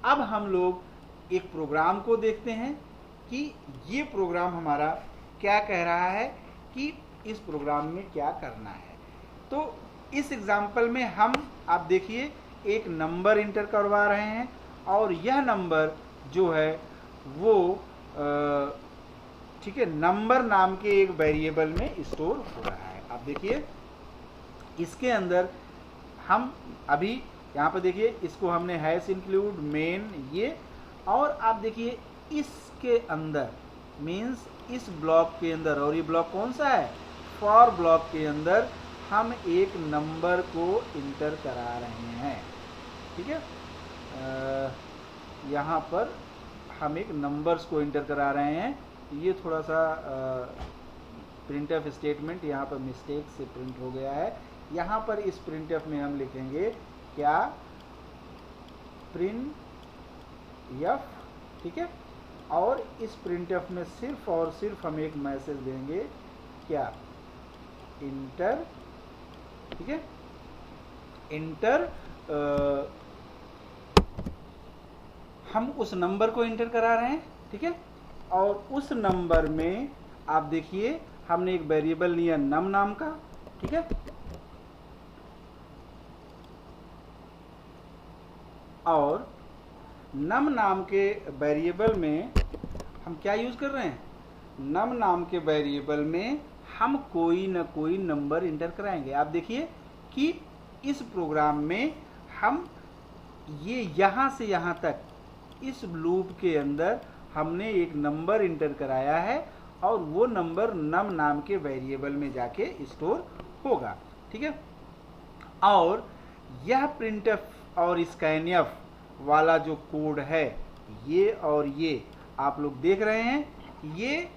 अब हम लोग एक प्रोग्राम को देखते हैं कि ये प्रोग्राम हमारा क्या कह रहा है कि इस प्रोग्राम में क्या करना है। तो इस एग्जाम्पल में हम आप देखिए एक नंबर इंटर करवा रहे हैं और यह नंबर जो है वो ठीक है नंबर नाम के एक वेरिएबल में स्टोर हो रहा है। आप देखिए इसके अंदर हम अभी यहाँ पर देखिए इसको हमने हैश इंक्लूड मेन ये, और आप देखिए इसके अंदर मीन्स इस ब्लॉक के अंदर, और ये ब्लॉक कौन सा है, फॉर ब्लॉक के अंदर हम एक नंबर को इंटर करा रहे हैं। ठीक है यहाँ पर हम एक नंबर्स को इंटर करा रहे हैं। ये थोड़ा सा प्रिंटफ स्टेटमेंट यहाँ पर मिस्टेक से प्रिंट हो गया है। यहाँ पर इस प्रिंटफ में हम लिखेंगे क्या, प्रिंट एफ। ठीक है और इस प्रिंटफ में सिर्फ और सिर्फ हम एक मैसेज देंगे क्या, इंटर। ठीक है इंटर हम उस नंबर को इंटर करा रहे हैं। ठीक है और उस नंबर में आप देखिए हमने एक वेरिएबल लिया नम नाम का। ठीक है और नम नाम के वेरिएबल में हम क्या यूज कर रहे हैं, नम नाम के वेरिएबल में हम कोई ना कोई नंबर इंटर कराएंगे। आप देखिए कि इस प्रोग्राम में हम ये यहाँ से यहाँ तक इस लूप के अंदर हमने एक नंबर इंटर कराया है और वो नंबर नम नाम के वेरिएबल में जाके स्टोर होगा। ठीक है और यह प्रिंटफ और स्कैनफ वाला जो कोड है ये और ये आप लोग देख रहे हैं, ये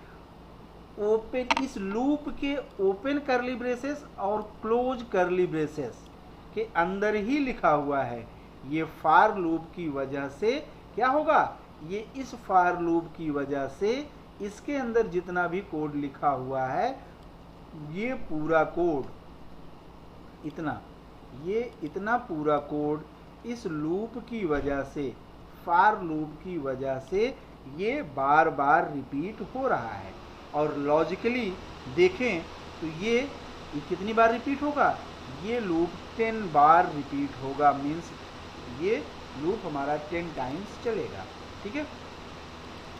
ओपन इस लूप के ओपन करली ब्रेसेस और क्लोज करली ब्रेसेस के अंदर ही लिखा हुआ है। ये फार लूप की वजह से क्या होगा, ये इस फार लूप की वजह से इसके अंदर जितना भी कोड लिखा हुआ है ये पूरा कोड इतना पूरा कोड इस लूप की वजह से, फार लूप की वजह से ये बार बार रिपीट हो रहा है। और लॉजिकली देखें तो ये कितनी बार रिपीट होगा, ये लूप 10 बार रिपीट होगा। मीन्स ये लूप हमारा 10 टाइम्स चलेगा। ठीक है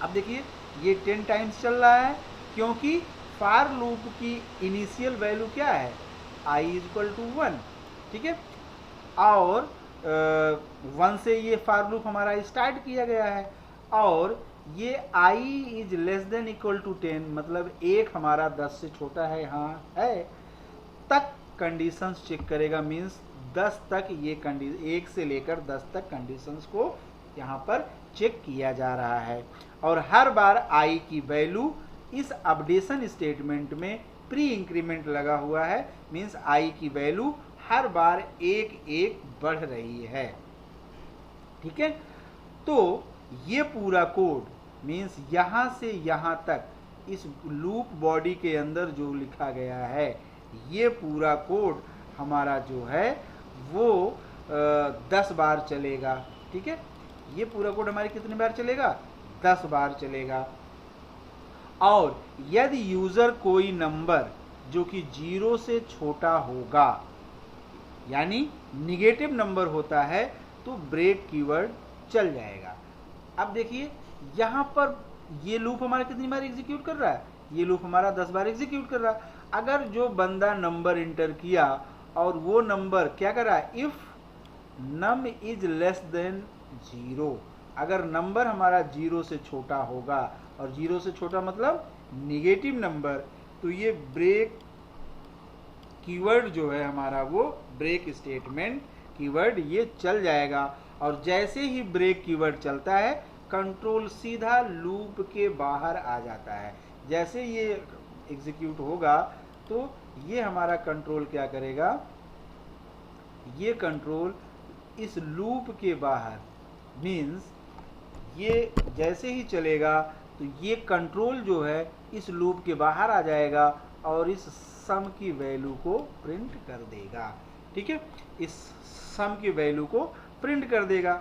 अब देखिए ये 10 टाइम्स चल रहा है क्योंकि फार लूप की इनिशियल वैल्यू क्या है, i = 1। ठीक है और 1 से ये फार लूप हमारा स्टार्ट किया गया है और ये i ≤ 10 मतलब 1 हमारा 10 से छोटा है, हाँ है, तक कंडीशंस चेक करेगा। मीन्स 10 तक ये कंडीशन 1 से लेकर 10 तक कंडीशंस को यहाँ पर चेक किया जा रहा है और हर बार i की वैल्यू इस अपडेशन स्टेटमेंट में प्री इंक्रीमेंट लगा हुआ है। मीन्स i की वैल्यू हर बार 1 बढ़ रही है। ठीक है तो ये पूरा कोड मीन्स यहाँ से यहाँ तक इस लूप बॉडी के अंदर जो लिखा गया है ये पूरा कोड हमारा जो है वो 10 बार चलेगा। ठीक है ये पूरा कोड हमारे कितनी बार चलेगा, 10 बार चलेगा। और यदि यूजर कोई नंबर जो कि 0 से छोटा होगा यानी निगेटिव नंबर होता है तो ब्रेक कीवर्ड चल जाएगा। अब देखिए यहाँ पर ये लूप हमारा कितनी बार एग्जीक्यूट कर रहा है, ये लूप हमारा 10 बार एग्जीक्यूट कर रहा है। अगर जो बंदा नंबर इंटर किया और वो नंबर क्या कर रहा है, if num is less than 0, अगर नंबर हमारा 0 से छोटा होगा और 0 से छोटा मतलब निगेटिव नंबर, तो ये ब्रेक कीवर्ड जो है हमारा वो ब्रेक स्टेटमेंट कीवर्ड ये चल जाएगा। और जैसे ही ब्रेक कीवर्ड चलता है कंट्रोल सीधा लूप के बाहर आ जाता है। जैसे ये एग्जीक्यूट होगा तो ये हमारा कंट्रोल क्या करेगा, ये कंट्रोल इस लूप के बाहर मीन्स ये जैसे ही चलेगा तो ये कंट्रोल जो है इस लूप के बाहर आ जाएगा और इस सम की वैल्यू को प्रिंट कर देगा। ठीक है, इस सम की वैल्यू को प्रिंट कर देगा।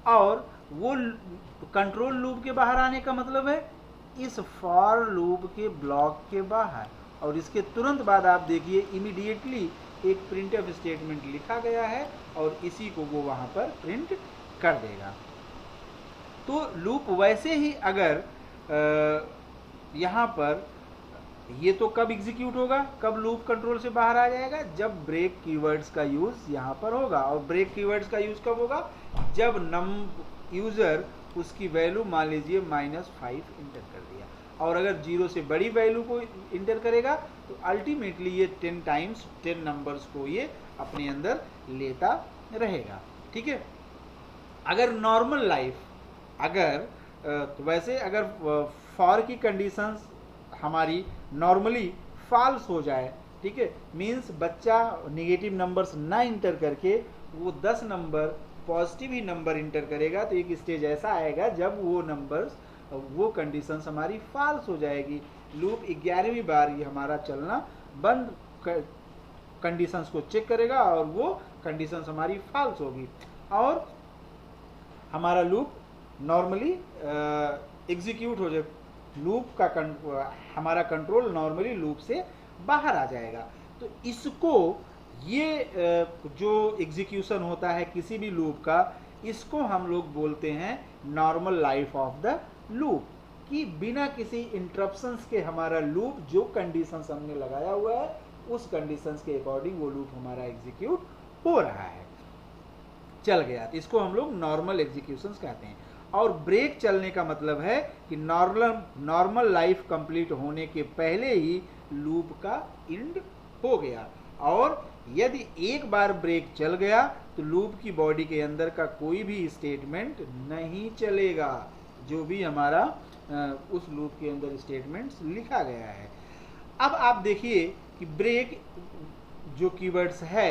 और वो कंट्रोल लूप के बाहर आने का मतलब है इस फॉर लूप के ब्लॉक के बाहर, और इसके तुरंत बाद आप देखिए इमीडिएटली एक प्रिंटफ स्टेटमेंट लिखा गया है और इसी को वो वहां पर प्रिंट कर देगा। तो लूप वैसे ही अगर यहाँ पर ये तो कब एग्जीक्यूट होगा, कब लूप कंट्रोल से बाहर आ जाएगा, जब ब्रेक कीवर्ड्स का यूज यहाँ पर होगा। और ब्रेक कीवर्ड्स का यूज कब होगा, जब यूजर उसकी वैल्यू मान लीजिए -5 इंटर कर दिया, और अगर 0 से बड़ी वैल्यू को इंटर करेगा तो अल्टीमेटली ये 10 टाइम्स 10 नंबर्स को ये अपने अंदर लेता रहेगा। ठीक है, अगर नॉर्मल लाइफ, अगर तो वैसे अगर फॉर की कंडीशंस हमारी नॉर्मली फॉल्स हो जाए, ठीक है, मीन्स बच्चा नेगेटिव नंबर्स ना इंटर करके वो 10 नंबर पॉजिटिव ही नंबर इंटर करेगा, तो एक स्टेज ऐसा आएगा जब वो नंबर्स, वो कंडीशंस हमारी फॉल्स हो जाएगी। लूप 11वीं बार ये हमारा चलना बंद कंडीशंस को चेक करेगा और वो कंडीशंस हमारी फॉल्स होगी और हमारा लूप नॉर्मली एग्जीक्यूट हो जाए। लूप का हमारा कंट्रोल नॉर्मली लूप से बाहर आ जाएगा। तो इसको ये जो एग्जीक्यूशन होता है किसी भी लूप का, इसको हम लोग बोलते हैं normal life of the loop, कि बिना किसी इंटरप्शंस के हमारा लूप जो कंडीशंस हमने लगाया हुआ है उस कंडीशंस के अकॉर्डिंग वो लूप हमारा एग्जीक्यूट हो रहा है, चल गया। तो इसको हम लोग नॉर्मल एग्जीक्यूशंस कहते हैं। और ब्रेक चलने का मतलब है कि नॉर्मल लाइफ कंप्लीट होने के पहले ही लूप का एंड हो गया। और यदि एक बार ब्रेक चल गया तो लूप की बॉडी के अंदर का कोई भी स्टेटमेंट नहीं चलेगा, जो भी हमारा उस लूप के अंदर स्टेटमेंट्स लिखा गया है। अब आप देखिए कि ब्रेक जो कीवर्ड्स है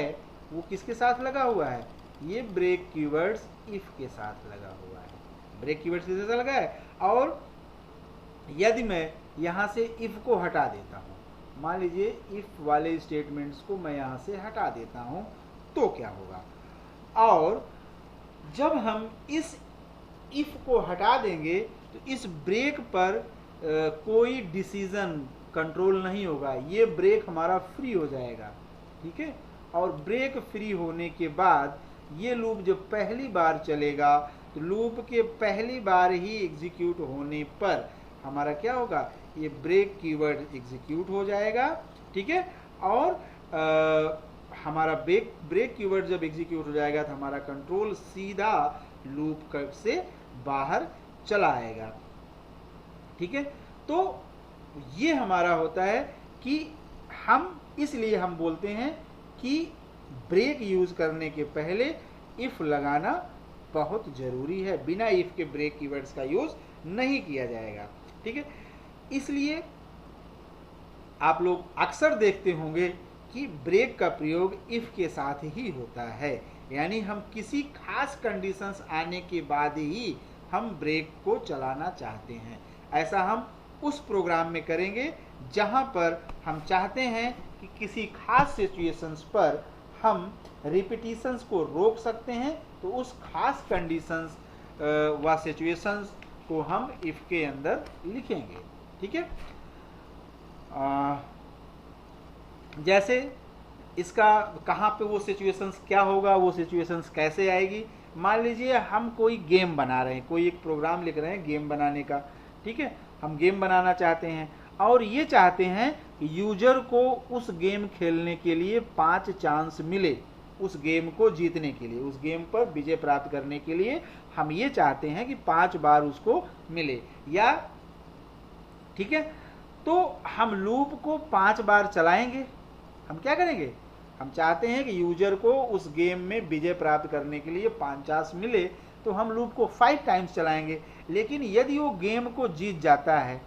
वो किसके साथ लगा हुआ है, ये ब्रेक कीवर्ड्स इफ के साथ लगा हुआ है। ब्रेक कीवर्ड्स किसके साथ लगा है, और यदि मैं यहाँ से इफ को हटा देता हूँ, मान लीजिए इफ वाले स्टेटमेंट्स को मैं यहाँ से हटा देता हूँ तो क्या होगा, और जब हम इस इफ को हटा देंगे तो इस ब्रेक पर कोई डिसीजन कंट्रोल नहीं होगा, ये ब्रेक हमारा फ्री हो जाएगा। ठीक है, और ब्रेक फ्री होने के बाद ये लूप जब पहली बार चलेगा तो लूप के पहली बार ही एग्जीक्यूट होने पर हमारा क्या होगा, ये ब्रेक कीवर्ड एग्जीक्यूट हो जाएगा। ठीक है, और हमारा ब्रेक कीवर्ड जब एग्जीक्यूट हो जाएगा तो हमारा कंट्रोल सीधा लूप से बाहर चला आएगा। ठीक है, तो ये हमारा होता है कि हम इसलिए हम बोलते हैं कि ब्रेक यूज करने के पहले इफ लगाना बहुत जरूरी है, बिना इफ के ब्रेक कीवर्ड्स का यूज नहीं किया जाएगा। ठीक है, इसलिए आप लोग अक्सर देखते होंगे कि ब्रेक का प्रयोग इफ के साथ ही होता है, यानी हम किसी खास कंडीशंस आने के बाद ही हम ब्रेक को चलाना चाहते हैं। ऐसा हम उस प्रोग्राम में करेंगे जहां पर हम चाहते हैं कि किसी खास सिचुएशंस पर हम रिपीटिशंस को रोक सकते हैं, तो उस खास कंडीशंस व सिचुएशंस को हम इफ के अंदर लिखेंगे। ठीक है, जैसे इसका कहाँ पे वो सिचुएशंस क्या होगा, वो सिचुएशंस कैसे आएगी। मान लीजिए हम कोई गेम बना रहे हैं, कोई एक प्रोग्राम लिख रहे हैं गेम बनाने का। ठीक है, हम गेम बनाना चाहते हैं और ये चाहते हैं कि यूजर को उस गेम खेलने के लिए 5 चांस मिले, उस गेम को जीतने के लिए, उस गेम पर विजय प्राप्त करने के लिए हम ये चाहते हैं कि 5 बार उसको मिले, या ठीक है, तो हम लूप को 5 बार चलाएंगे। हम क्या करेंगे, हम चाहते हैं कि यूजर को उस गेम में विजय प्राप्त करने के लिए 5 चांस मिले, तो हम लूप को 5 टाइम्स चलाएंगे। लेकिन यदि वो गेम को जीत जाता है,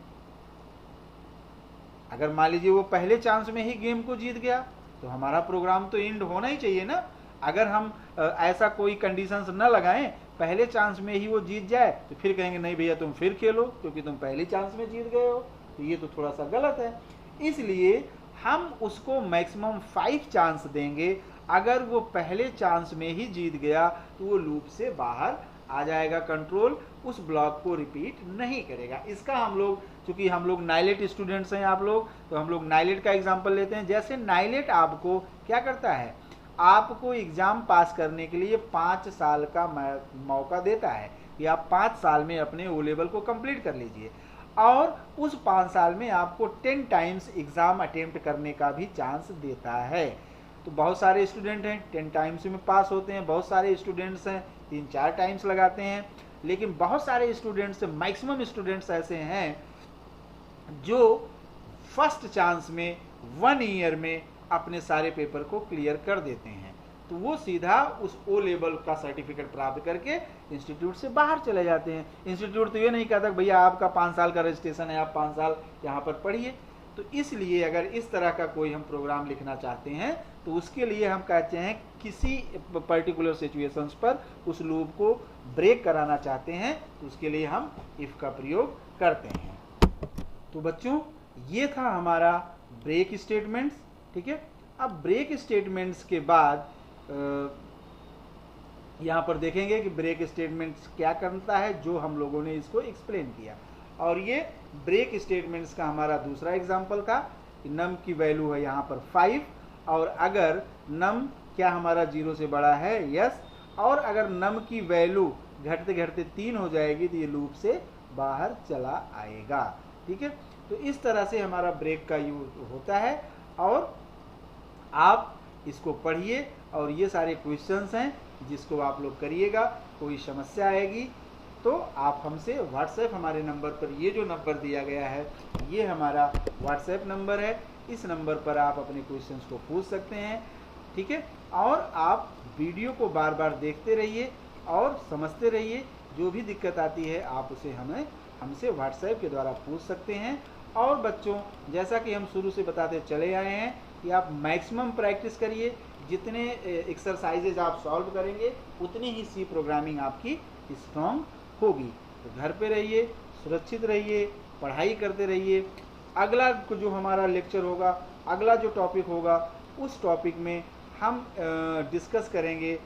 अगर मान लीजिए वो पहले चांस में ही गेम को जीत गया, तो हमारा प्रोग्राम तो एंड होना ही चाहिए ना। अगर हम ऐसा कोई कंडीशंस न लगाएं, पहले चांस में ही वो जीत जाए, तो फिर कहेंगे नहीं भैया तुम फिर खेलो क्योंकि तुम पहले चांस में जीत गए हो, तो ये तो थोड़ा सा गलत है। इसलिए हम उसको मैक्सिमम 5 चांस देंगे अगर वो पहले चांस में ही जीत गया तो वो लूप से बाहर आ जाएगा, कंट्रोल उस ब्लॉक को रिपीट नहीं करेगा। इसका हम लोग, चूंकि हम लोग नाइलेट स्टूडेंट्स हैं आप लोग, तो हम लोग नाइलेट का एग्जांपल लेते हैं। जैसे नाइलेट आपको क्या करता है, आपको एग्जाम पास करने के लिए 5 साल का मौका देता है कि आप 5 साल में अपने ओ लेवल को कंप्लीट कर लीजिए, और उस 5 साल में आपको 10 टाइम्स एग्जाम अटेम्प्ट करने का भी चांस देता है। तो बहुत सारे स्टूडेंट हैं 10 टाइम्स में पास होते हैं, बहुत सारे स्टूडेंट्स हैं 3-4 टाइम्स लगाते हैं, लेकिन बहुत सारे स्टूडेंट्स, मैक्सिमम स्टूडेंट्स ऐसे हैं जो फर्स्ट चांस में 1 ईयर में अपने सारे पेपर को क्लियर कर देते हैं। तो वो सीधा उस ओ लेवल का सर्टिफिकेट प्राप्त करके इंस्टीट्यूट से बाहर चले जाते हैं। इंस्टीट्यूट तो ये नहीं कहता भैया आपका 5 साल का रजिस्ट्रेशन है, आप 5 साल यहाँ पर पढ़िए। तो इसलिए अगर इस तरह का कोई हम प्रोग्राम लिखना चाहते हैं तो उसके लिए हम कहते हैं किसी पर्टिकुलर सिचुएशंस पर उस लूप को ब्रेक कराना चाहते हैं तो उसके लिए हम इफ का प्रयोग करते हैं। तो बच्चों ये था हमारा ब्रेक स्टेटमेंट्स, ठीक है। अब ब्रेक स्टेटमेंट्स के बाद यहाँ पर देखेंगे कि ब्रेक स्टेटमेंट्स क्या करता है, जो हम लोगों ने इसको एक्सप्लेन किया। और ये ब्रेक स्टेटमेंट्स का हमारा दूसरा एग्जांपल था। नम की वैल्यू है यहाँ पर 5, और अगर नम क्या हमारा 0 से बड़ा है, यस, और अगर नम की वैल्यू घटते घटते 3 हो जाएगी तो ये लूप से बाहर चला आएगा, ठीक है। तो इस तरह से हमारा ब्रेक का यूज होता है, और आप इसको पढ़िए और ये सारे क्वेश्चंस हैं जिसको आप लोग करिएगा। कोई समस्या आएगी तो आप हमसे व्हाट्सएप, हमारे नंबर पर, ये जो नंबर दिया गया है ये हमारा व्हाट्सएप नंबर है, इस नंबर पर आप अपने क्वेश्चंस को पूछ सकते हैं, ठीक है। और आप वीडियो को बार बार देखते रहिए और समझते रहिए। जो भी दिक्कत आती है आप उसे हमसे व्हाट्सएप के द्वारा पूछ सकते हैं। और बच्चों जैसा कि हम शुरू से बताते चले आए हैं कि आप मैक्सिमम प्रैक्टिस करिए, जितने एक्सरसाइजेज आप सॉल्व करेंगे उतनी ही सी प्रोग्रामिंग आपकी स्ट्रॉन्ग होगी। तो घर पे रहिए, सुरक्षित रहिए, पढ़ाई करते रहिए। अगला जो हमारा लेक्चर होगा, अगला जो टॉपिक होगा, उस टॉपिक में हम डिस्कस करेंगे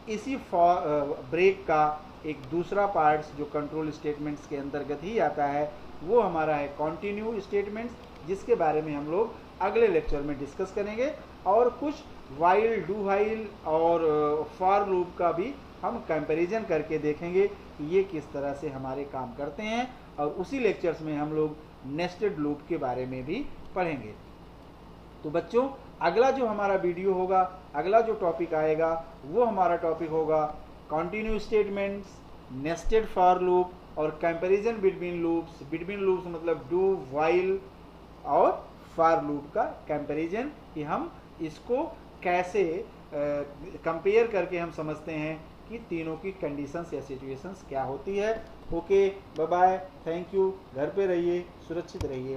इसी ब्रेक का एक दूसरा पार्ट्स जो कंट्रोल स्टेटमेंट्स के अंतर्गत ही आता है, वो हमारा है कंटिन्यू स्टेटमेंट्स, जिसके बारे में हम लोग अगले लेक्चर में डिस्कस करेंगे। और कुछ वाइल, डू वाइल और फॉर लूप का भी हम कंपैरिजन करके देखेंगे कि ये किस तरह से हमारे काम करते हैं, और उसी लेक्चर्स में हम लोग नेस्टेड लूप के बारे में भी पढ़ेंगे। तो बच्चों अगला जो हमारा वीडियो होगा, अगला जो टॉपिक आएगा वो हमारा टॉपिक होगा continue statements, nested for loop और comparison between loops. Between loops मतलब डू, वाइल और फॉर लूप का कंपैरिजन, कि हम इसको कैसे कंपेयर करके हम समझते हैं कि तीनों की कंडीशंस या सिचुएशंस क्या होती है। Okay, bye bye, thank you. घर पे रहिए, सुरक्षित रहिए।